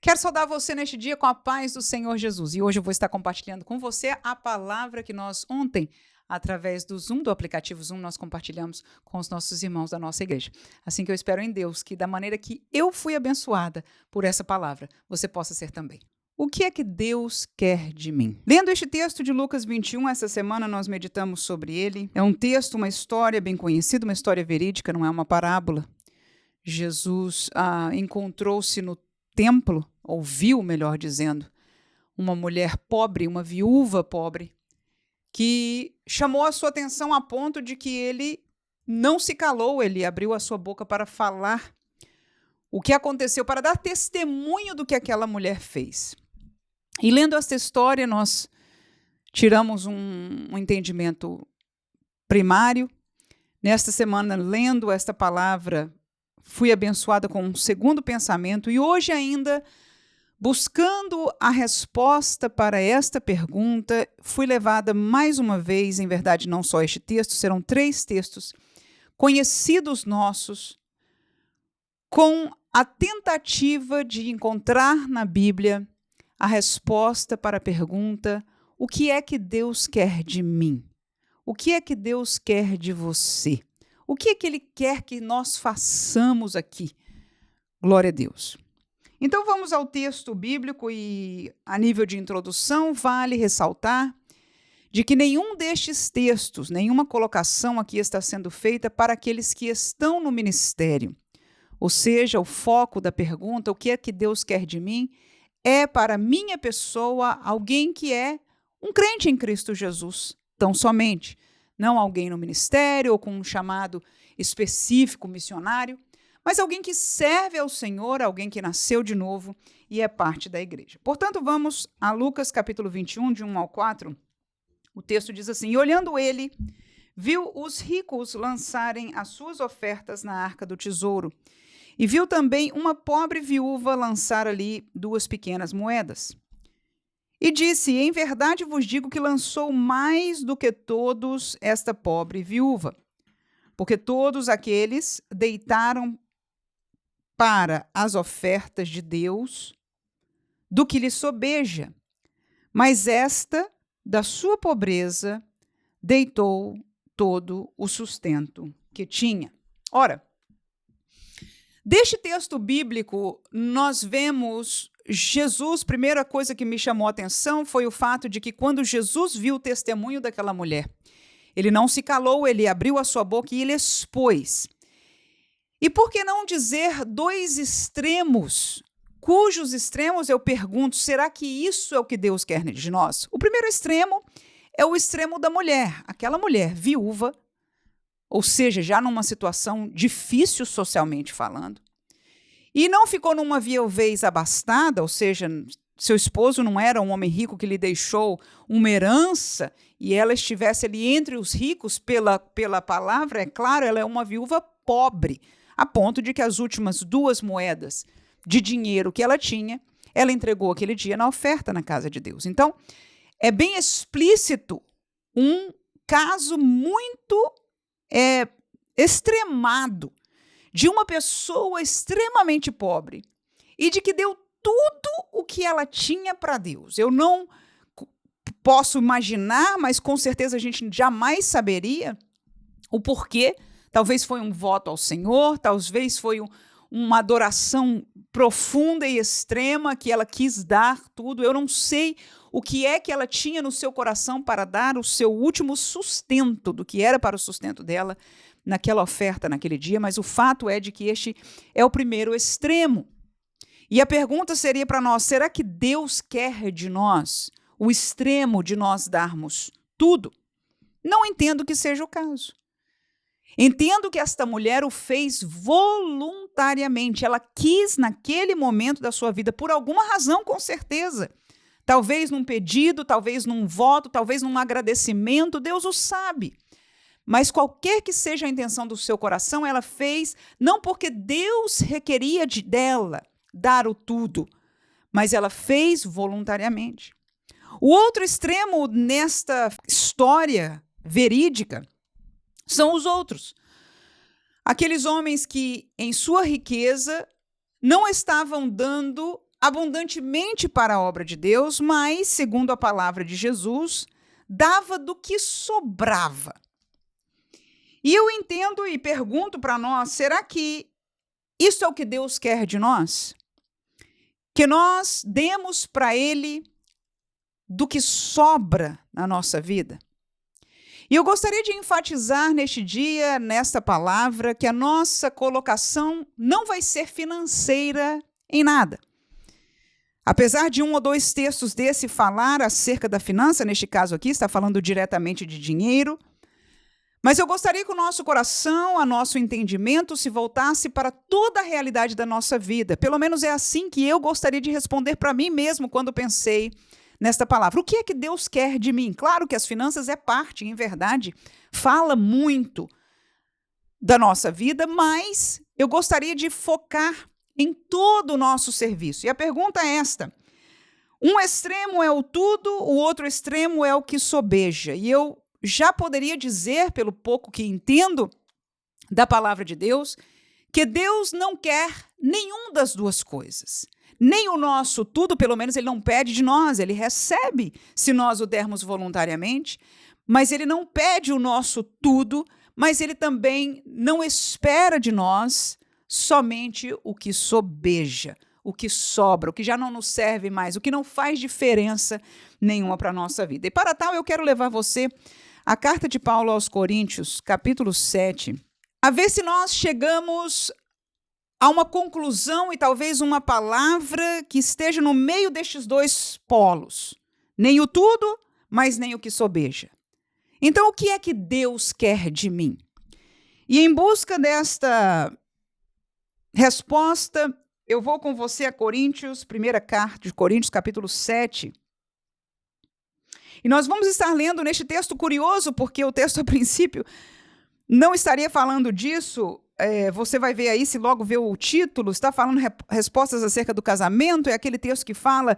Quero saudar você neste dia com a paz do Senhor Jesus. E hoje eu vou estar compartilhando com você a palavra que nós ontem, através do Zoom, do aplicativo Zoom, nós compartilhamos com os nossos irmãos da nossa igreja. Assim que eu espero em Deus que da maneira que eu fui abençoada por essa palavra, você possa ser também. O que é que Deus quer de mim? Lendo este texto de Lucas 21, essa semana nós meditamos sobre ele. É um texto, uma história bem conhecida, uma história verídica, não é uma parábola. Jesus encontrou-se no templo, ou viu, melhor dizendo, uma mulher pobre, uma viúva pobre, que chamou a sua atenção a ponto de que ele não se calou, ele abriu a sua boca para falar o que aconteceu, para dar testemunho do que aquela mulher fez. E lendo esta história, nós tiramos um entendimento primário. Nesta semana, lendo esta palavra, fui abençoada com um segundo pensamento e hoje ainda, buscando a resposta para esta pergunta, fui levada mais uma vez, em verdade não só este texto, serão 3 textos conhecidos nossos, com a tentativa de encontrar na Bíblia a resposta para a pergunta: o que é que Deus quer de mim? O que é que Deus quer de você? O que é que Ele quer que nós façamos aqui? Glória a Deus. Então vamos ao texto bíblico e, a nível de introdução, vale ressaltar de que nenhum destes textos, nenhuma colocação aqui está sendo feita para aqueles que estão no ministério. Ou seja, o foco da pergunta, o que é que Deus quer de mim, é para minha pessoa, alguém que é um crente em Cristo Jesus, tão somente. Não alguém no ministério ou com um chamado específico missionário, mas alguém que serve ao Senhor, alguém que nasceu de novo e é parte da igreja. Portanto, vamos a Lucas capítulo 21, de 1 ao 4. O texto diz assim: E olhando ele, viu os ricos lançarem as suas ofertas na arca do tesouro, e viu também uma pobre viúva lançar ali 2 pequenas moedas. E disse: Em verdade vos digo que lançou mais do que todos esta pobre viúva, porque todos aqueles deitaram para as ofertas de Deus do que lhe sobeja, mas esta, da sua pobreza, deitou todo o sustento que tinha. Ora, deste texto bíblico, nós vemos Jesus. Primeira coisa que me chamou a atenção foi o fato de que quando Jesus viu o testemunho daquela mulher, ele não se calou, ele abriu a sua boca e ele expôs. E por que não dizer 2 extremos, cujos extremos eu pergunto, será que isso é o que Deus quer de nós? O primeiro extremo é o extremo da mulher, aquela mulher viúva, ou seja, já numa situação difícil socialmente falando, e não ficou numa viuvez abastada, ou seja, seu esposo não era um homem rico que lhe deixou uma herança e ela estivesse ali entre os ricos pela palavra, é claro, ela é uma viúva pobre, a ponto de que as últimas 2 moedas de dinheiro que ela tinha, ela entregou aquele dia na oferta na casa de Deus. Então, é bem explícito um caso muito extremado de uma pessoa extremamente pobre e de que deu tudo o que ela tinha para Deus. Eu não posso imaginar, mas com certeza a gente jamais saberia o porquê. Talvez foi um voto ao Senhor, talvez foi uma adoração profunda e extrema que ela quis dar tudo. Eu não sei o que é que ela tinha no seu coração para dar o seu último sustento, do que era para o sustento dela naquela oferta, naquele dia, mas o fato é de que este é o primeiro extremo. E a pergunta seria para nós: será que Deus quer de nós o extremo de nós darmos tudo? Não entendo que seja o caso. Entendo que esta mulher o fez voluntariamente. Ela quis naquele momento da sua vida, por alguma razão, com certeza. Talvez num pedido, talvez num voto, talvez num agradecimento, Deus o sabe. Mas qualquer que seja a intenção do seu coração, ela fez não porque Deus requeria dela dar o tudo, mas ela fez voluntariamente. O outro extremo nesta história verídica são os outros. Aqueles homens que, em sua riqueza, não estavam dando abundantemente para a obra de Deus, mas, segundo a palavra de Jesus, dava do que sobrava. E eu entendo e pergunto para nós, será que isso é o que Deus quer de nós? Que nós demos para Ele do que sobra na nossa vida? E eu gostaria de enfatizar neste dia, nesta palavra, que a nossa colocação não vai ser financeira em nada. Apesar de um ou dois textos desse falar acerca da finança, neste caso aqui, está falando diretamente de dinheiro, mas eu gostaria que o nosso coração, o nosso entendimento se voltasse para toda a realidade da nossa vida. Pelo menos é assim que eu gostaria de responder para mim mesmo quando pensei nesta palavra. O que é que Deus quer de mim? Claro que as finanças é parte, em verdade, fala muito da nossa vida, mas eu gostaria de focar em todo o nosso serviço. E a pergunta é esta: um extremo é o tudo, o outro extremo é o que sobeja. E eu já poderia dizer, pelo pouco que entendo da palavra de Deus, que Deus não quer nenhum das duas coisas. Nem o nosso tudo, pelo menos ele não pede de nós, ele recebe se nós o dermos voluntariamente, mas ele não pede o nosso tudo, mas ele também não espera de nós somente o que sobeja, o que sobra, o que já não nos serve mais, o que não faz diferença nenhuma para a nossa vida. E para tal, eu quero levar você à carta de Paulo aos Coríntios, capítulo 7, a ver se nós chegamos a uma conclusão e talvez uma palavra que esteja no meio destes dois polos. Nem o tudo, mas nem o que sobeja. Então, o que é que Deus quer de mim? E em busca desta resposta, eu vou com você a Coríntios, primeira carta de Coríntios, capítulo 7. E nós vamos estar lendo neste texto curioso, porque o texto, a princípio, não estaria falando disso. Você vai ver aí, se logo vê o título, está falando respostas acerca do casamento, é aquele texto que fala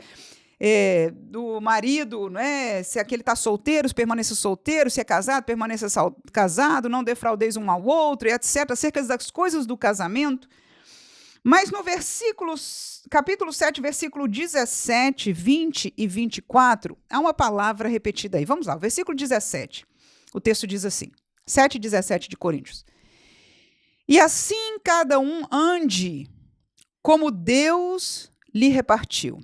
do marido, né? Se aquele está solteiro, permaneça solteiro, se é casado, permaneça casado, não defraudeis um ao outro, e etc., acerca das coisas do casamento. Mas no capítulo 7, versículo 17, 20 e 24, há uma palavra repetida aí. Vamos lá, o versículo 17. O texto diz assim, 7 e 17 de Coríntios. E assim cada um ande como Deus lhe repartiu.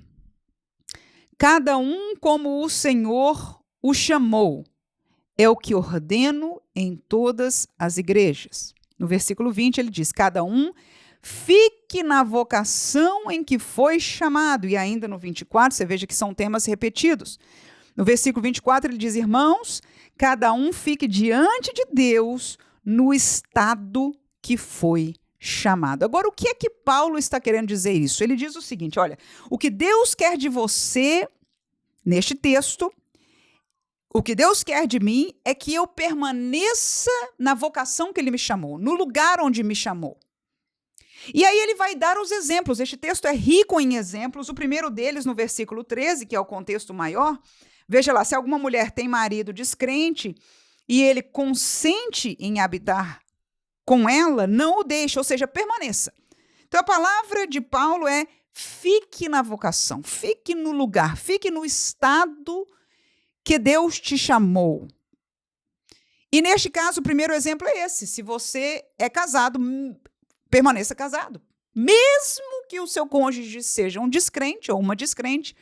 Cada um como o Senhor o chamou. É o que ordeno em todas as igrejas. No versículo 20 ele diz, cada um fique na vocação em que foi chamado. E ainda no 24, você veja que são temas repetidos. No versículo 24, ele diz, irmãos, cada um fique diante de Deus no estado que foi chamado. Agora, o que é que Paulo está querendo dizer isso? Ele diz o seguinte, olha, o que Deus quer de você, neste texto, o que Deus quer de mim é que eu permaneça na vocação que ele me chamou, no lugar onde me chamou. E aí ele vai dar os exemplos. Este texto é rico em exemplos. O primeiro deles, no versículo 13, que é o contexto maior. Veja lá, se alguma mulher tem marido descrente e ele consente em habitar com ela, não o deixe, ou seja, permaneça. Então a palavra de Paulo é fique na vocação, fique no lugar, fique no estado que Deus te chamou. E neste caso, o primeiro exemplo é esse. Se você é casado, permaneça casado. Mesmo que o seu cônjuge seja um descrente ou uma descrente,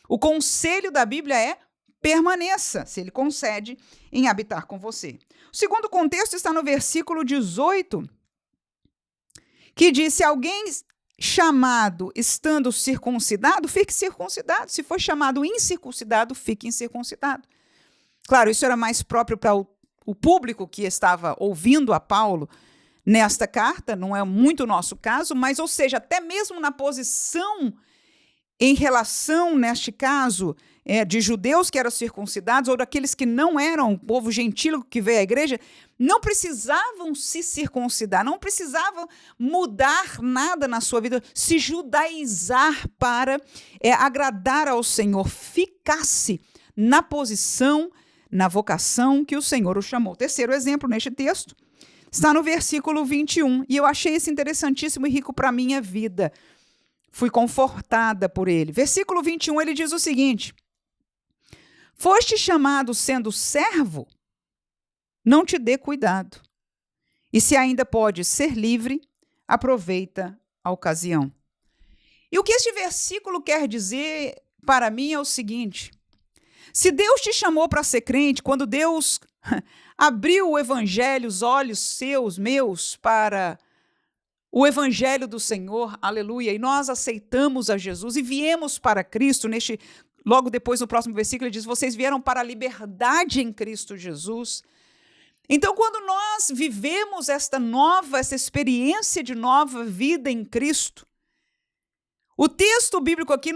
o conselho da Bíblia é permaneça, se ele concede em habitar com você. O segundo contexto está no versículo 18, que diz, se alguém chamado estando circuncidado, fique circuncidado. Se for chamado incircuncidado, fique incircuncidado. Claro, isso era mais próprio para o público que estava ouvindo a Paulo nesta carta, não é muito o nosso caso, mas, ou seja, até mesmo na posição em relação, neste caso, de judeus que eram circuncidados ou daqueles que não eram, o povo gentílico que veio à igreja, não precisavam se circuncidar, não precisavam mudar nada na sua vida, se judaizar para agradar ao Senhor, ficasse na posição, na vocação que o Senhor o chamou. Terceiro exemplo neste texto está no versículo 21, e eu achei isso interessantíssimo e rico para a minha vida. fui confortada por ele. Versículo 21, ele diz o seguinte: foste chamado sendo servo? Não te dê cuidado. E se ainda pode ser livre, aproveita a ocasião. E o que este versículo quer dizer para mim é o seguinte: se Deus te chamou para ser crente, quando Deus abriu o evangelho, os olhos seus, meus, para o evangelho do Senhor, aleluia, e nós aceitamos a Jesus e viemos para Cristo, logo depois no próximo versículo ele diz, vocês vieram para a liberdade em Cristo Jesus. Então, quando nós vivemos essa experiência de nova vida em Cristo, o texto bíblico aqui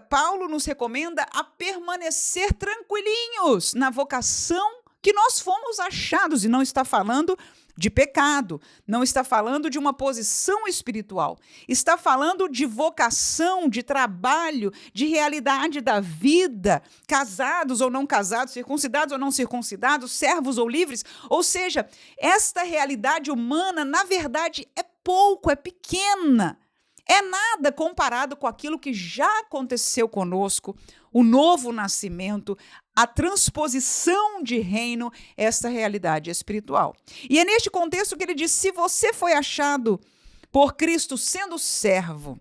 Paulo nos recomenda a permanecer tranquilinhos na vocação que nós fomos achados, e não está falando de pecado, não está falando de uma posição espiritual, está falando de vocação, de trabalho, de realidade da vida, casados ou não casados, circuncidados ou não circuncidados, servos ou livres, ou seja, esta realidade humana, na verdade, é pouco, é pequena. É nada comparado com aquilo que já aconteceu conosco, o novo nascimento, a transposição de reino, essa realidade espiritual. E é neste contexto que ele diz, se você foi achado por Cristo sendo servo,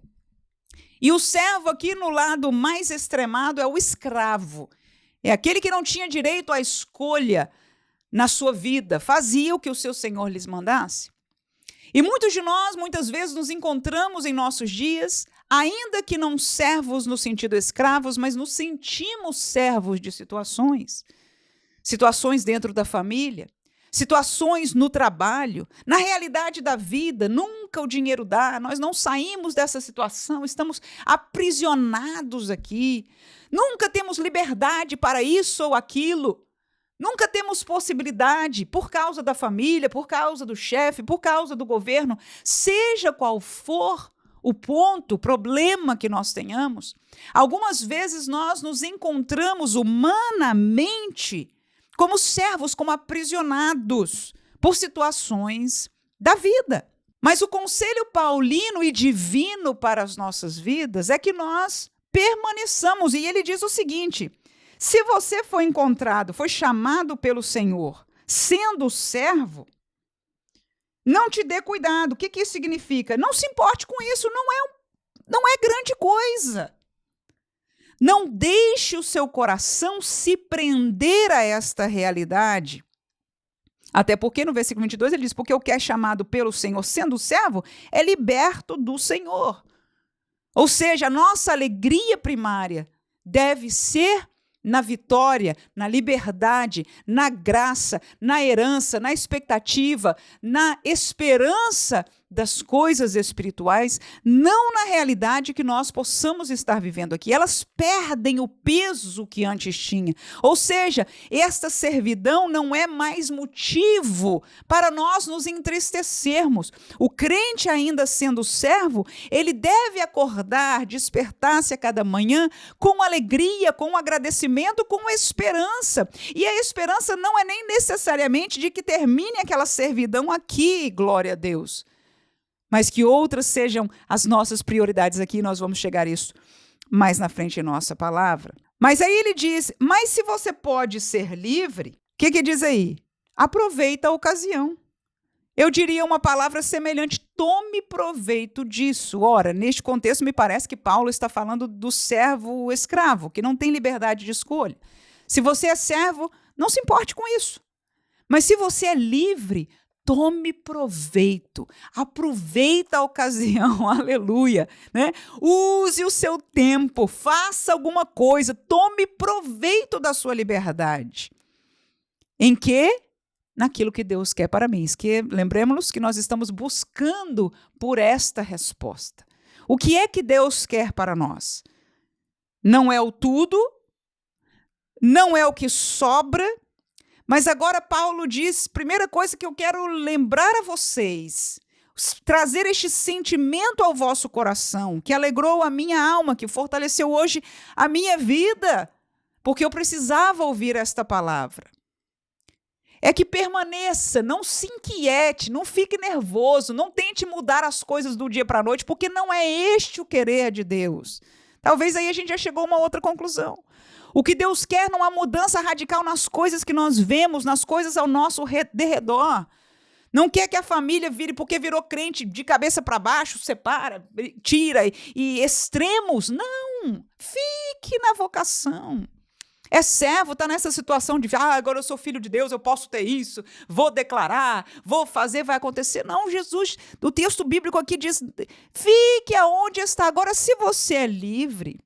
e o servo aqui no lado mais extremado é o escravo, é aquele que não tinha direito à escolha na sua vida, fazia o que o seu Senhor lhes mandasse. E muitos de nós, muitas vezes, nos encontramos em nossos dias, ainda que não servos no sentido escravos, mas nos sentimos servos de situações dentro da família, situações no trabalho, na realidade da vida, nunca o dinheiro dá, nós não saímos dessa situação, estamos aprisionados aqui, nunca temos liberdade para isso ou aquilo. Nunca temos possibilidade, por causa da família, por causa do chefe, por causa do governo, seja qual for o ponto, o problema que nós tenhamos, algumas vezes nós nos encontramos humanamente como servos, como aprisionados por situações da vida. Mas o conselho paulino e divino para as nossas vidas é que nós permaneçamos. E ele diz o seguinte: se você foi encontrado, foi chamado pelo Senhor, sendo servo, não te dê cuidado. O que isso significa? Não se importe com isso, não é grande coisa. Não deixe o seu coração se prender a esta realidade. Até porque no versículo 22 ele diz, porque o que é chamado pelo Senhor, sendo servo, é liberto do Senhor. Ou seja, a nossa alegria primária deve ser na vitória, na liberdade, na graça, na herança, na expectativa, na esperança das coisas espirituais, não na realidade que nós possamos estar vivendo aqui. Elas perdem o peso que antes tinha. Ou seja, esta servidão não é mais motivo para nós nos entristecermos. O crente, ainda sendo servo, ele deve acordar, despertar-se a cada manhã com alegria, com agradecimento, com esperança. E a esperança não é nem necessariamente de que termine aquela servidão aqui, glória a Deus, mas que outras sejam as nossas prioridades aqui, nós vamos chegar a isso mais na frente em nossa palavra. Mas aí ele diz, mas se você pode ser livre, o que diz aí? Aproveita a ocasião. Eu diria uma palavra semelhante, tome proveito disso. Ora, neste contexto, me parece que Paulo está falando do servo escravo, que não tem liberdade de escolha. Se você é servo, não se importe com isso. Mas se você é livre, tome proveito, aproveita a ocasião, aleluia, né? Use o seu tempo, faça alguma coisa, tome proveito da sua liberdade. Em quê? Naquilo que Deus quer para mim. Que lembremos-nos que nós estamos buscando por esta resposta. O que é que Deus quer para nós? Não é o tudo, não é o que sobra, mas agora Paulo diz, primeira coisa que eu quero lembrar a vocês, trazer este sentimento ao vosso coração, que alegrou a minha alma, que fortaleceu hoje a minha vida, porque eu precisava ouvir esta palavra. é que permaneça, não se inquiete, não fique nervoso, não tente mudar as coisas do dia para a noite, porque não é este o querer de Deus. Talvez aí a gente já chegou a uma outra conclusão. O que Deus quer não é uma mudança radical nas coisas que nós vemos, nas coisas ao nosso derredor. Não quer que a família vire, porque virou crente de cabeça para baixo, separa, tira e extremos. Não, fique na vocação. É servo, está nessa situação de, agora eu sou filho de Deus, eu posso ter isso, vou declarar, vou fazer, vai acontecer. Não, Jesus, o texto bíblico aqui diz, fique aonde está. Agora, se você é livre,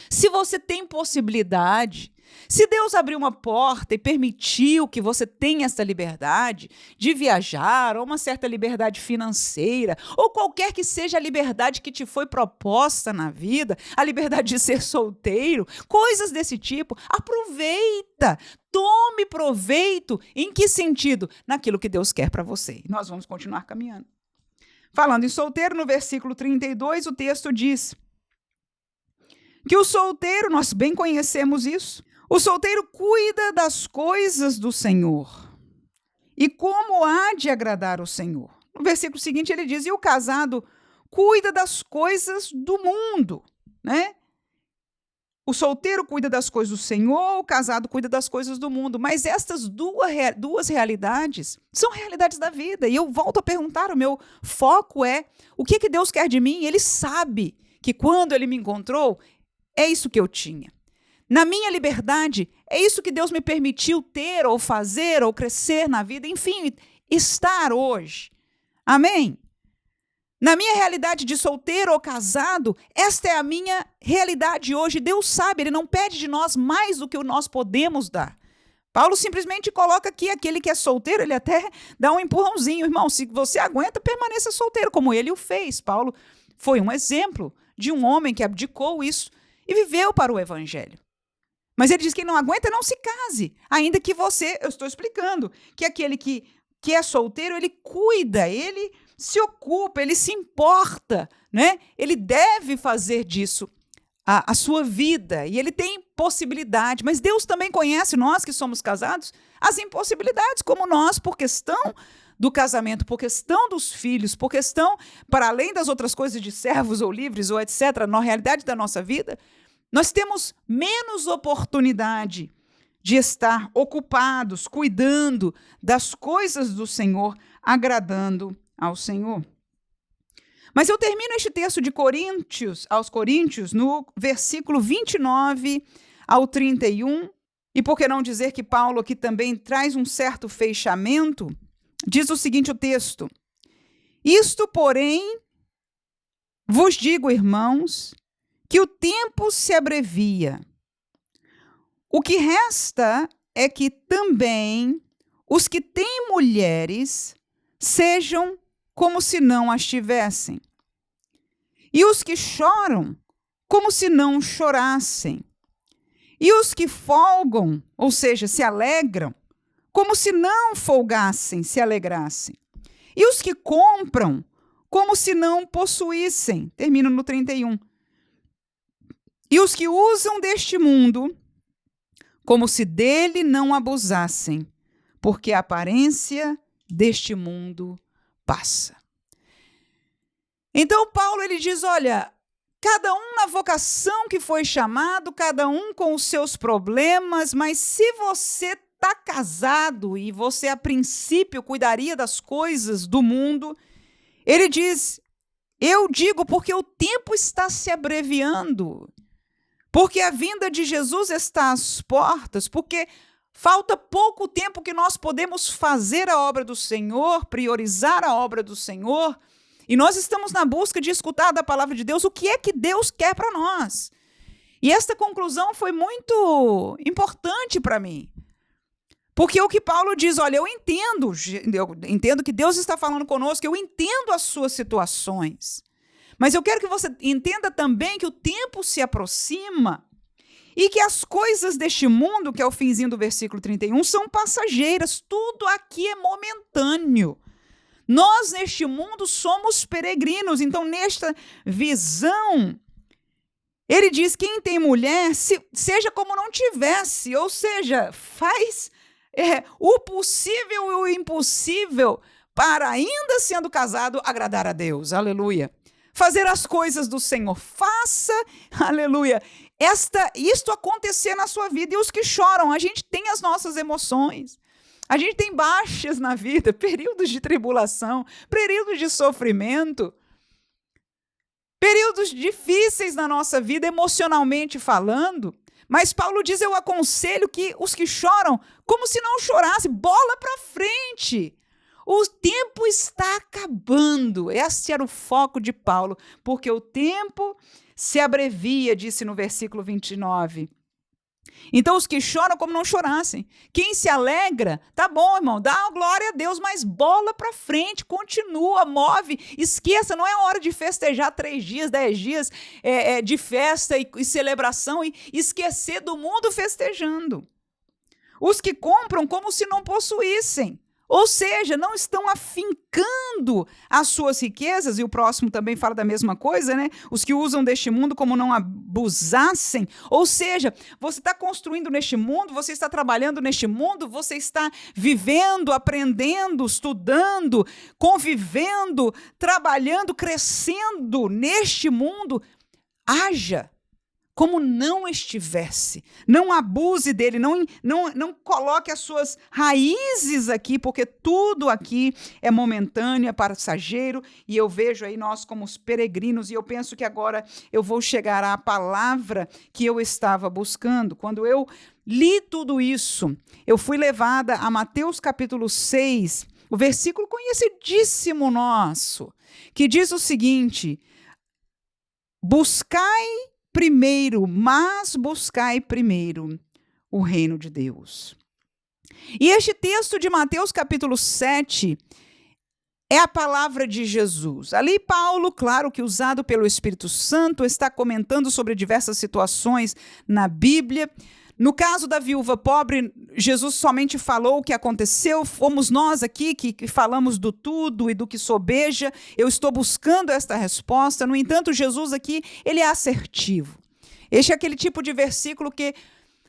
se você tem possibilidade, se Deus abriu uma porta e permitiu que você tenha essa liberdade de viajar, ou uma certa liberdade financeira, ou qualquer que seja a liberdade que te foi proposta na vida, a liberdade de ser solteiro, coisas desse tipo, aproveita, tome proveito. Em que sentido? Naquilo que Deus quer para você. E nós vamos continuar caminhando. Falando em solteiro, no versículo 32, o texto diz que o solteiro, nós bem conhecemos isso, o solteiro cuida das coisas do Senhor. E como há de agradar o Senhor? No versículo seguinte ele diz, e o casado cuida das coisas do mundo, né? O solteiro cuida das coisas do Senhor, o casado cuida das coisas do mundo. Mas estas duas realidades são realidades da vida. E eu volto a perguntar, o meu foco é, o que Deus quer de mim? Ele sabe que quando ele me encontrou, é isso que eu tinha. Na minha liberdade, é isso que Deus me permitiu ter, ou fazer, ou crescer na vida, enfim, estar hoje. Amém? Na minha realidade de solteiro ou casado, esta é a minha realidade hoje. Deus sabe, Ele não pede de nós mais do que nós podemos dar. Paulo simplesmente coloca aqui, aquele que é solteiro, ele até dá um empurrãozinho. Irmão, se você aguenta, permaneça solteiro, como ele o fez. Paulo foi um exemplo de um homem que abdicou isso e viveu para o evangelho. Mas ele diz que quem não aguenta, não se case. Ainda que você, eu estou explicando, que aquele que é solteiro, ele cuida, ele se ocupa, ele se importa, né? Ele deve fazer disso a sua vida, e ele tem possibilidade. Mas Deus também conhece, nós que somos casados, as impossibilidades, como nós, por questão do casamento, por questão dos filhos, por questão, para além das outras coisas de servos ou livres, ou etc., na realidade da nossa vida, nós temos menos oportunidade de estar ocupados, cuidando das coisas do Senhor, agradando ao Senhor. Mas eu termino este texto de aos Coríntios, no versículo 29 ao 31, e por que não dizer que Paulo aqui também traz um certo fechamento, diz o seguinte o texto, isto, porém, vos digo, irmãos, que o tempo se abrevia. O que resta é que também os que têm mulheres sejam como se não as tivessem. E os que choram, como se não chorassem. E os que folgam, ou seja, se alegram, como se não folgassem, se alegrassem. E os que compram, como se não possuíssem. Termino no 31. E os que usam deste mundo, como se dele não abusassem, porque a aparência deste mundo passa. Então Paulo ele diz, olha, cada um na vocação que foi chamado, cada um com os seus problemas, mas se você está casado e você a princípio cuidaria das coisas do mundo, ele diz, eu digo porque o tempo está se abreviando, porque a vinda de Jesus está às portas, porque falta pouco tempo que nós podemos fazer a obra do Senhor, priorizar a obra do Senhor, e nós estamos na busca de escutar da palavra de Deus o que é que Deus quer para nós. E esta conclusão foi muito importante para mim, porque o que Paulo diz, olha, eu entendo que Deus está falando conosco, eu entendo as suas situações, mas eu quero que você entenda também que o tempo se aproxima e que as coisas deste mundo, que é o finzinho do versículo 31, são passageiras. Tudo aqui é momentâneo. Nós, neste mundo, somos peregrinos. Então, nesta visão, ele diz, quem tem mulher, seja como não tivesse. Ou seja, faz o possível e o impossível para, ainda sendo casado, agradar a Deus. Aleluia. Fazer as coisas do Senhor. Faça, aleluia, isto acontecer na sua vida. E os que choram, a gente tem as nossas emoções. A gente tem baixas na vida, períodos de tribulação, períodos de sofrimento, períodos difíceis na nossa vida, emocionalmente falando. Mas Paulo diz, eu aconselho que os que choram, como se não chorassem, bola para frente. O tempo está acabando. Esse era o foco de Paulo, porque o tempo se abrevia, disse no versículo 29. Então, os que choram como não chorassem. Quem se alegra, tá bom, irmão, dá glória a Deus, mas bola para frente, continua, move, esqueça, não é hora de festejar 3 dias, 10 dias de festa e celebração e esquecer do mundo festejando. Os que compram como se não possuíssem. Ou seja, não estão afincando as suas riquezas, e o próximo também fala da mesma coisa, né? Os que usam deste mundo como não abusassem. Ou seja, você está construindo neste mundo, você está trabalhando neste mundo, você está vivendo, aprendendo, estudando, convivendo, trabalhando, crescendo neste mundo. Haja como não estivesse, não abuse dele, não coloque as suas raízes aqui, porque tudo aqui é momentâneo, é passageiro, e eu vejo aí nós como os peregrinos, e eu penso que agora eu vou chegar à palavra que eu estava buscando. Quando eu li tudo isso, eu fui levada a Mateus capítulo 6, o versículo conhecidíssimo nosso, que diz o seguinte: buscai primeiro o reino de Deus. E este texto de Mateus capítulo 7 é a palavra de Jesus. Ali Paulo, claro que usado pelo Espírito Santo, está comentando sobre diversas situações na Bíblia. No caso da viúva pobre, Jesus somente falou o que aconteceu, fomos nós aqui que falamos do tudo e do que sobeja. Eu estou buscando esta resposta. No entanto, Jesus aqui, ele é assertivo. Este é aquele tipo de versículo que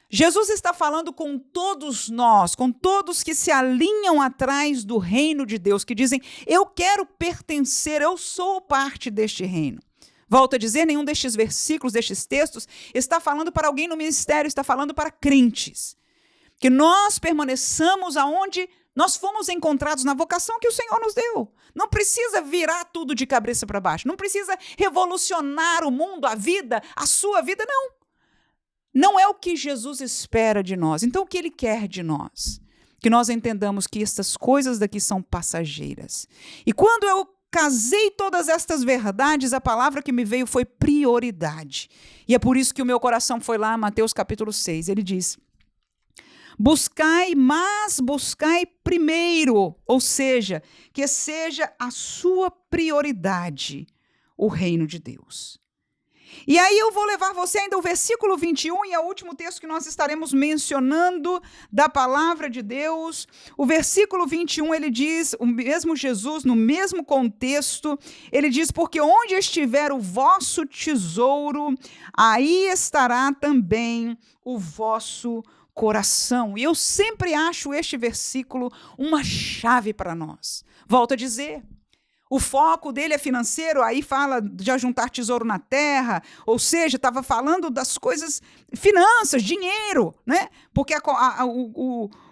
Jesus está falando com todos nós, com todos que se alinham atrás do reino de Deus, que dizem, eu quero pertencer, eu sou parte deste reino. Volto a dizer, nenhum destes versículos, destes textos, está falando para alguém no ministério, está falando para crentes. Que nós permaneçamos aonde nós fomos encontrados, na vocação que o Senhor nos deu. Não precisa virar tudo de cabeça para baixo, não precisa revolucionar o mundo, a vida, a sua vida, não. Não é o que Jesus espera de nós. Então, o que Ele quer de nós? Que nós entendamos que estas coisas daqui são passageiras. E quando eu casei todas estas verdades, a palavra que me veio foi prioridade. E é por isso que o meu coração foi lá, Mateus capítulo 6. Ele diz, buscai primeiro, ou seja, que seja a sua prioridade o reino de Deus. E aí eu vou levar você ainda ao versículo 21, e é o último texto que nós estaremos mencionando da palavra de Deus. O versículo 21, ele diz, o mesmo Jesus, no mesmo contexto, ele diz, porque onde estiver o vosso tesouro, aí estará também o vosso coração. E eu sempre acho este versículo uma chave para nós. Volto a dizer, o foco dele é financeiro, aí fala de ajuntar tesouro na terra, ou seja, estava falando das coisas, finanças, dinheiro, né? Porque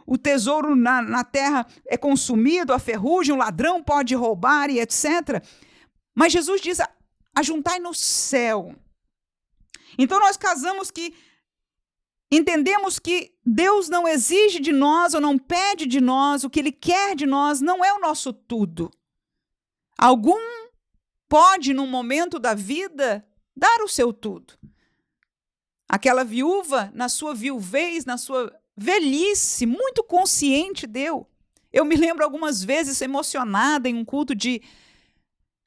o tesouro na terra é consumido, a ferrugem, o ladrão pode roubar e etc. Mas Jesus diz, ajuntai no céu. Então nós entendemos que Deus não exige de nós ou não pede de nós, o que Ele quer de nós não é o nosso tudo. Algum pode, num momento da vida, dar o seu tudo. Aquela viúva, na sua viuvez, na sua velhice, muito consciente deu. Eu me lembro algumas vezes emocionada em um culto de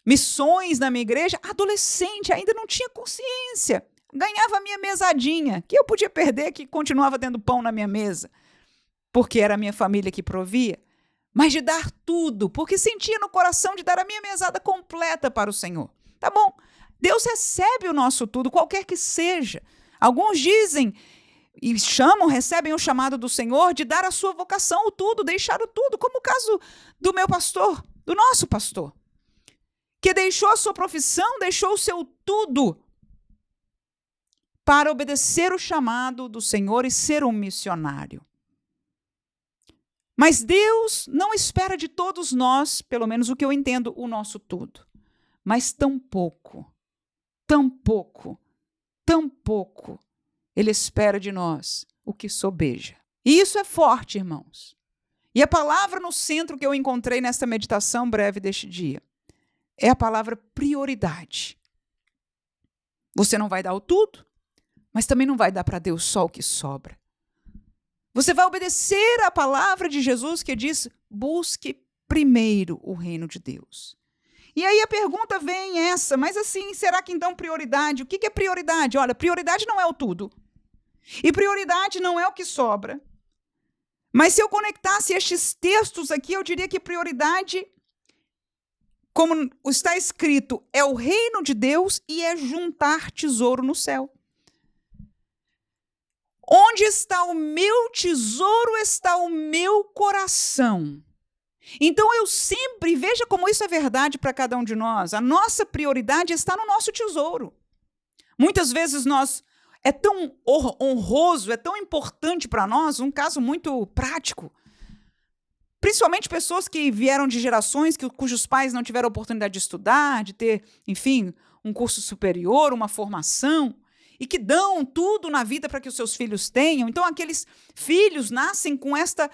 missões na minha igreja, adolescente, ainda não tinha consciência. Ganhava a minha mesadinha, que eu podia perder, que continuava tendo pão na minha mesa, porque era a minha família que provia. Mas de dar tudo, porque sentia no coração de dar a minha mesada completa para o Senhor. Tá bom, Deus recebe o nosso tudo, qualquer que seja. Alguns dizem, e recebem o chamado do Senhor de dar a sua vocação, o tudo, deixar o tudo, como o caso do meu pastor, do nosso pastor, que deixou a sua profissão, deixou o seu tudo para obedecer o chamado do Senhor e ser um missionário. Mas Deus não espera de todos nós, pelo menos o que eu entendo, o nosso tudo. Mas tão pouco Ele espera de nós o que sobeja. E isso é forte, irmãos. E a palavra no centro que eu encontrei nesta meditação breve deste dia é a palavra prioridade. Você não vai dar o tudo, mas também não vai dar para Deus só o que sobra. Você vai obedecer à palavra de Jesus que diz: busque primeiro o reino de Deus. E aí a pergunta vem essa, mas assim, será que então prioridade? O que é prioridade? Olha, prioridade não é o tudo. E prioridade não é o que sobra. Mas se eu conectasse estes textos aqui, eu diria que prioridade, como está escrito, é o reino de Deus e é juntar tesouro no céu. Onde está o meu tesouro, está o meu coração. Então eu sempre, veja como isso é verdade para cada um de nós, a nossa prioridade está no nosso tesouro. Muitas vezes é tão honroso, é tão importante para nós, um caso muito prático, principalmente pessoas que vieram de gerações cujos pais não tiveram oportunidade de estudar, de ter, enfim, um curso superior, uma formação, e que dão tudo na vida para que os seus filhos tenham. Então aqueles filhos nascem com esta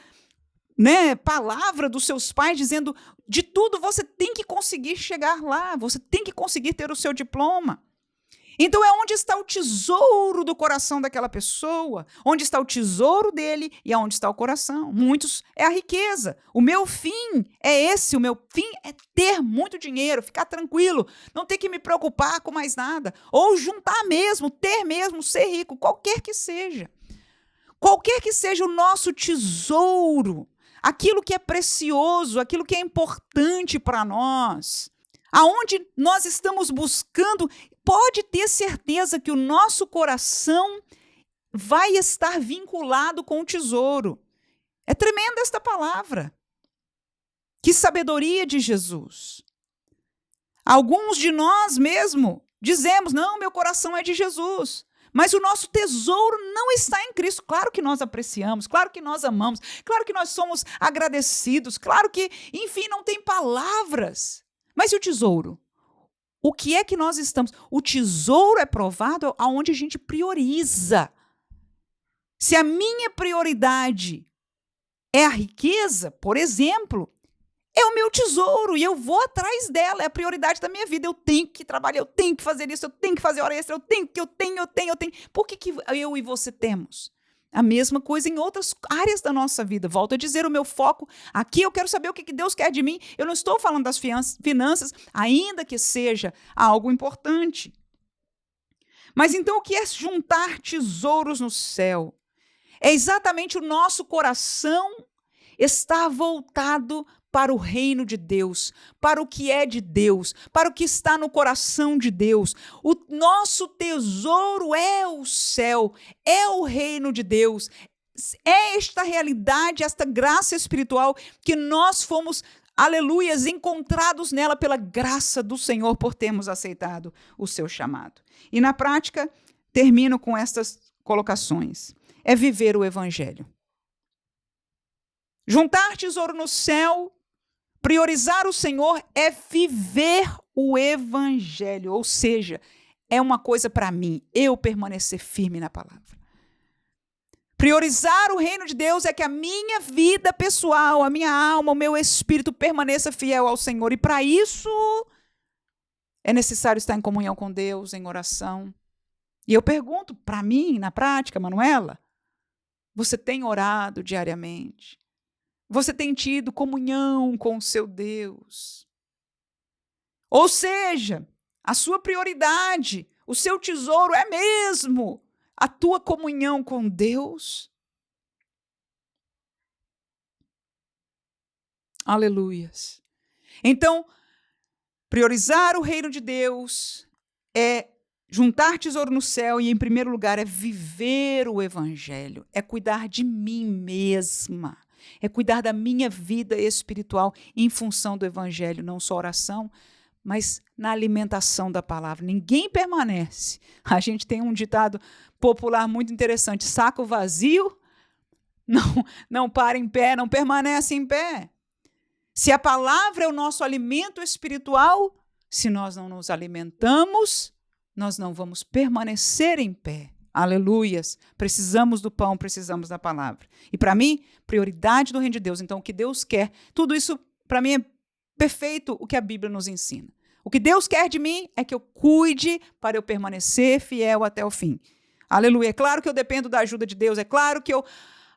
palavra dos seus pais dizendo: de tudo você tem que conseguir chegar lá, você tem que conseguir ter o seu diploma. Então é onde está o tesouro do coração daquela pessoa, onde está o tesouro dele e aonde está o coração. Muitos é a riqueza. O meu fim é esse, o meu fim é ter muito dinheiro, ficar tranquilo, não ter que me preocupar com mais nada, ou juntar mesmo, ter mesmo, ser rico, qualquer que seja. Qualquer que seja o nosso tesouro, aquilo que é precioso, aquilo que é importante para nós, aonde nós estamos buscando, pode ter certeza que o nosso coração vai estar vinculado com o tesouro. É tremenda esta palavra. Que sabedoria de Jesus. Alguns de nós mesmo dizemos: não, meu coração é de Jesus. Mas o nosso tesouro não está em Cristo. Claro que nós apreciamos, claro que nós amamos, claro que nós somos agradecidos, claro que, enfim, não tem palavras. Mas e o tesouro? O que é que nós estamos? O tesouro é provado aonde a gente prioriza. Se a minha prioridade é a riqueza, por exemplo, é o meu tesouro e eu vou atrás dela, é a prioridade da minha vida. Eu tenho que trabalhar, eu tenho que fazer isso, eu tenho que fazer hora extra, eu tenho. Por que eu e você temos? A mesma coisa em outras áreas da nossa vida. Volto a dizer, o meu foco aqui, eu quero saber o que Deus quer de mim. Eu não estou falando das finanças, ainda que seja algo importante. Mas então o que é juntar tesouros no céu? É exatamente o nosso coração estar voltado para o reino de Deus, para o que é de Deus, para o que está no coração de Deus. O nosso tesouro é o céu, é o reino de Deus. É esta realidade, esta graça espiritual que nós fomos, aleluias, encontrados nela pela graça do Senhor por termos aceitado o seu chamado. E na prática, termino com estas colocações. É viver o evangelho. Juntar tesouro no céu, priorizar o Senhor é viver o evangelho, ou seja, é uma coisa para mim, eu permanecer firme na palavra. Priorizar o reino de Deus é que a minha vida pessoal, a minha alma, o meu espírito permaneça fiel ao Senhor. E para isso é necessário estar em comunhão com Deus, em oração. E eu pergunto, para mim, na prática, Manuela, você tem orado diariamente? Você tem tido comunhão com o seu Deus? Ou seja, a sua prioridade, o seu tesouro é mesmo a tua comunhão com Deus? Aleluias. Então, priorizar o reino de Deus é Juntar tesouro no céu e, em primeiro lugar, é viver o evangelho, é cuidar de mim mesma, é cuidar da minha vida espiritual em função do evangelho, não só oração, mas na alimentação da palavra. Ninguém permanece. A gente tem um ditado popular muito interessante: saco vazio não para em pé, não permanece em pé. Se a palavra é o nosso alimento espiritual, se nós não nos alimentamos, nós não vamos permanecer em pé. Aleluias. Precisamos do pão, precisamos da palavra. E para mim, prioridade do reino de Deus. Então, o que Deus quer, tudo isso para mim é perfeito o que a Bíblia nos ensina. O que Deus quer de mim é que eu cuide para eu permanecer fiel até o fim. Aleluia. É claro que eu dependo da ajuda de Deus. É claro que eu,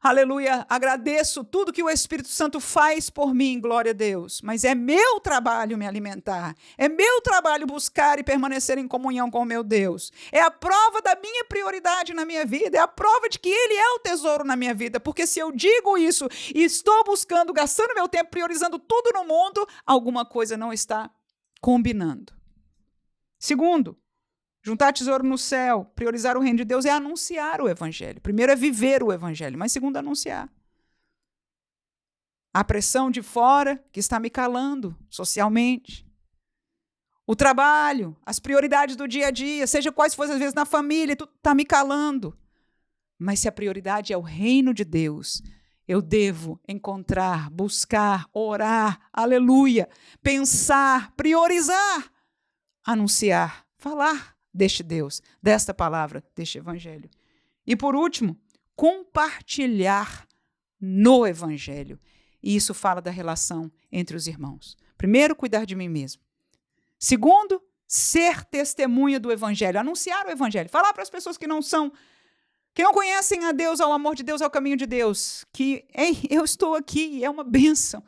aleluia, agradeço tudo que o Espírito Santo faz por mim, glória a Deus. Mas é meu trabalho me alimentar. É meu trabalho buscar e permanecer em comunhão com o meu Deus. É a prova da minha prioridade na minha vida. É a prova de que Ele é o tesouro na minha vida. Porque se eu digo isso e estou buscando, gastando meu tempo, priorizando tudo no mundo, alguma coisa não está combinando. Segundo, juntar tesouro no céu, priorizar o reino de Deus é anunciar o evangelho. Primeiro é viver o evangelho, mas segundo, anunciar. A pressão de fora que está me calando socialmente. O trabalho, as prioridades do dia a dia, seja quais forem, às vezes na família, tudo está me calando. Mas se a prioridade é o reino de Deus, eu devo encontrar, buscar, orar, aleluia, pensar, priorizar, anunciar, falar deste Deus, desta palavra, deste evangelho. E por último, compartilhar no evangelho. E isso fala da relação entre os irmãos. Primeiro, cuidar de mim mesmo. Segundo, ser testemunha do evangelho, anunciar o evangelho, falar para as pessoas que não conhecem a Deus, ao amor de Deus, ao caminho de Deus, que ei, eu estou aqui, é uma bênção.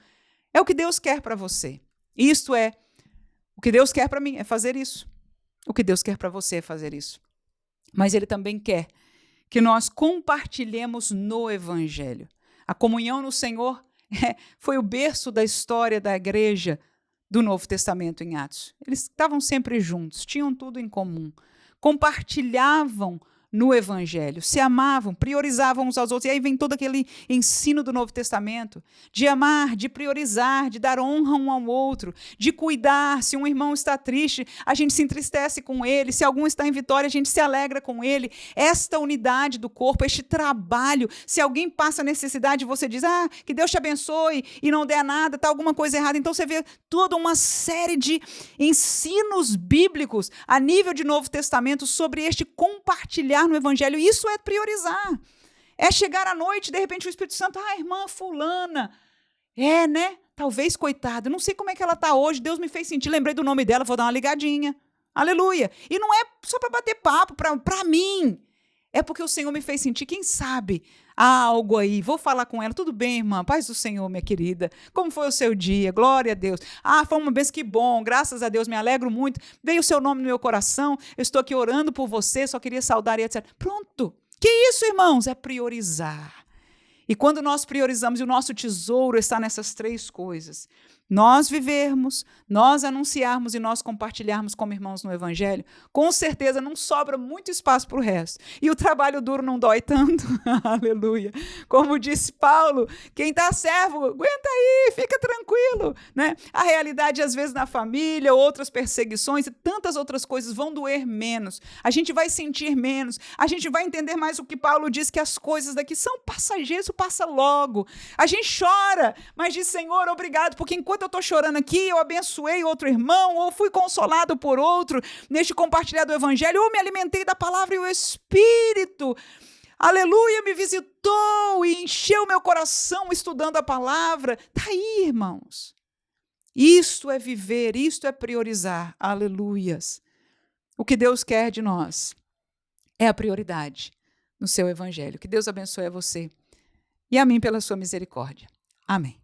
É o que Deus quer para você. Isto é, o que Deus quer para mim é fazer isso. O que Deus quer para você é fazer isso. Mas Ele também quer que nós compartilhemos no evangelho. A comunhão no Senhor foi o berço da história da igreja do Novo Testamento em Atos. Eles estavam sempre juntos, tinham tudo em comum, compartilhavam no evangelho, se amavam, priorizavam uns aos outros. E aí vem todo aquele ensino do Novo Testamento, de amar, de priorizar, de dar honra um ao outro, de cuidar. Se um irmão está triste, a gente se entristece com ele. Se algum está em vitória, a gente se alegra com ele. Esta unidade do corpo, este trabalho. Se alguém passa necessidade, você diz, que Deus te abençoe, e não der nada, está alguma coisa errada. Então você vê toda uma série de ensinos bíblicos a nível de Novo Testamento sobre este compartilhar no evangelho. Isso é priorizar. É chegar à noite, de repente o Espírito Santo, irmã fulana, né? Talvez, coitada, não sei como é que ela está hoje, Deus me fez sentir, lembrei do nome dela, vou dar uma ligadinha. Aleluia. E não é só para bater papo, para mim. É porque o Senhor me fez sentir, quem sabe, há algo aí. Vou falar com ela. Tudo bem, irmã? Paz do Senhor, minha querida. Como foi o seu dia? Glória a Deus. Foi uma vez, que bom. Graças a Deus, me alegro muito. Veio o seu nome no meu coração. Eu estou aqui orando por você, só queria saudar e etc. Pronto. Que isso, irmãos? É priorizar. E quando nós priorizamos, e o nosso tesouro está nessas três coisas, nós vivermos, nós anunciarmos e nós compartilharmos como irmãos no evangelho, com certeza não sobra muito espaço para o resto. E o trabalho duro não dói tanto. Aleluia. Como disse Paulo, quem está servo, aguenta aí, fica tranquilo. Né? A realidade, às vezes, na família, outras perseguições e tantas outras coisas vão doer menos. A gente vai sentir menos. A gente vai entender mais o que Paulo diz, que as coisas daqui são passageiras, passa logo. A gente chora, mas diz, Senhor, obrigado, porque enquanto eu estou chorando aqui, eu abençoei outro irmão, ou fui consolado por outro, neste compartilhar do evangelho, ou me alimentei da palavra e o Espírito, aleluia, me visitou e encheu meu coração estudando a palavra. Está aí, irmãos. Isto é viver, isto é priorizar. Aleluias. O que Deus quer de nós é a prioridade no seu evangelho. Que Deus abençoe a você e a mim pela sua misericórdia. Amém.